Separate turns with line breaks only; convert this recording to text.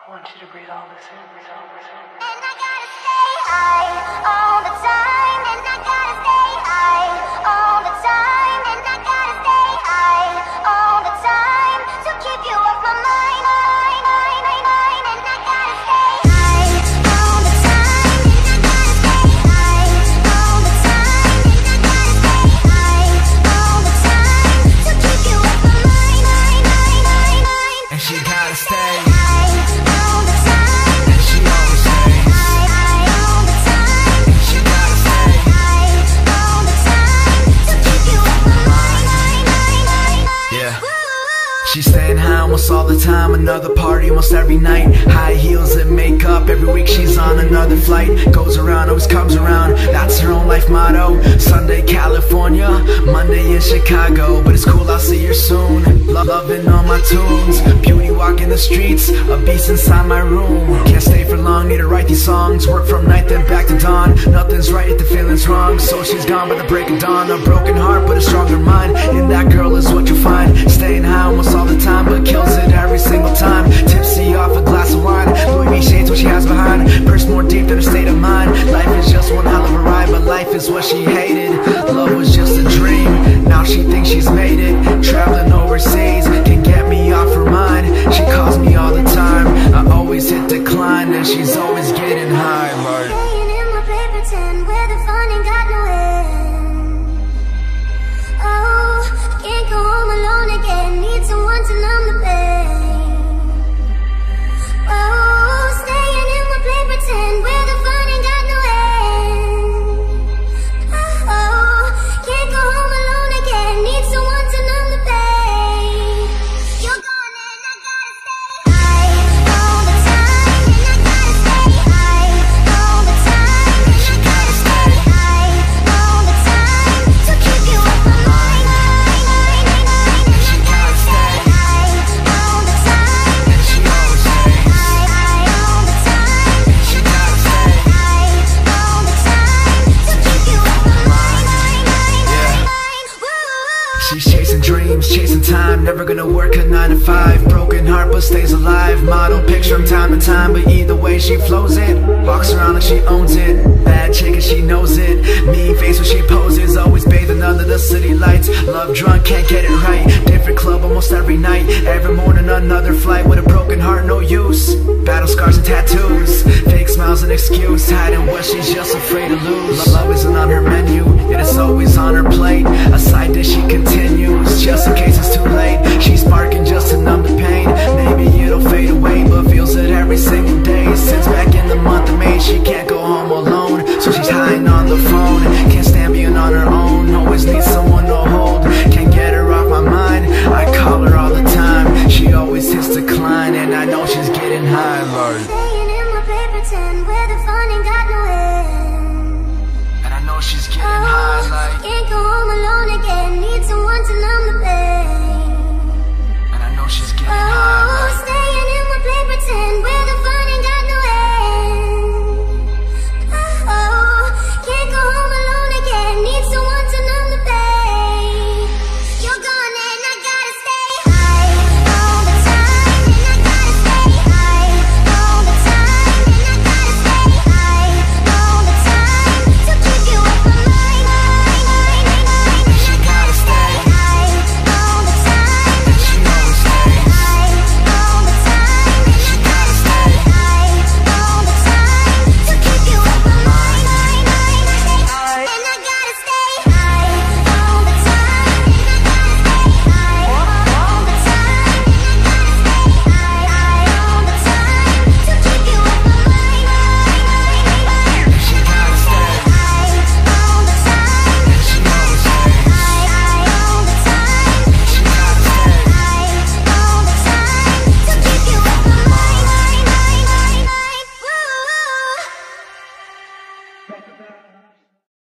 I want you to breathe all this in, breathe all this in.
And I gotta stay high all the time. And I gotta stay high all the time. And I gotta stay high all the time to keep you off my mind. And I gotta stay high all the time. And I gotta stay high all the time. And I gotta stay high all the time to keep you off my mind.
And she gotta stay. She's staying high almost all the time, another party almost every night. High heels and makeup, every week she's on another flight. Goes around, always comes around, that's her own life motto. Sunday California, Monday in Chicago, but it's cool, I'll see her soon. Loving all my tunes, beauty walking the streets, a beast inside my room. Can't stay for long, need to write these songs. Work from night then back to dawn, nothing's right if the feeling's wrong. So she's gone by the break of dawn, a broken heart but a stronger mind. In that girl is what you'll find, staying high almost all the time, but kills it every single time. Tipsy off a glass of wine, Louis V shades what she has behind, purse more deep than her state of mind. Life is just one hell of a ride, but life is what she hated. Love was just a dream, now she thinks she's made it. Traveling overseas can get me off her mind. She calls me all the time, I always hit decline, and she's always getting high. Like
staying in my paper tin where the fun ain't got no end. Oh, can't go home alone again, need someone to numb the pain. Oh, staying in my paper tin where the fun ain't got no end. Oh, can't go home alone again, need someone to numb the pain. You're gone and I gotta stay high all the time. And I gotta stay high all the time. And I gotta stay high all the time to keep you off my mind. And I gotta stay high all the time. And she always stays high all the time. She gotta stay high all the time to keep you off my mind.
she's chasing dreams, chasing time, never gonna work a 9 to 5. Broken heart but stays alive, model picture from time to time, but either way she flows it. Walks around like she owns it, bad chick and she knows it. Mean face when she poses, always bathing under the city lights. Love drunk, can't get it right, different club almost every night. Every morning another flight, with a broken heart no use. Battle scars and tattoos, fake smiles and excuse, hiding what she's just afraid to lose. Love isn't on her menu, yet it's always on her plate. A side dish she continues, just in case it's too late. She's sparking just to numb the pain, maybe it'll fade away, but feels it every single day. Since back in the month of May, she can't go home alone, so she's hiding on the phone. Can't stand being on her own, always needs someone to hold. Can't get her off my mind, I call her all the time. She always hits decline, and I know she's getting high. Like
staying in my paper tin where the fun ain't got no end.
and I know she's getting high. Like
Can't go home alone again, need someone to numb the pain.
and I know she's getting high.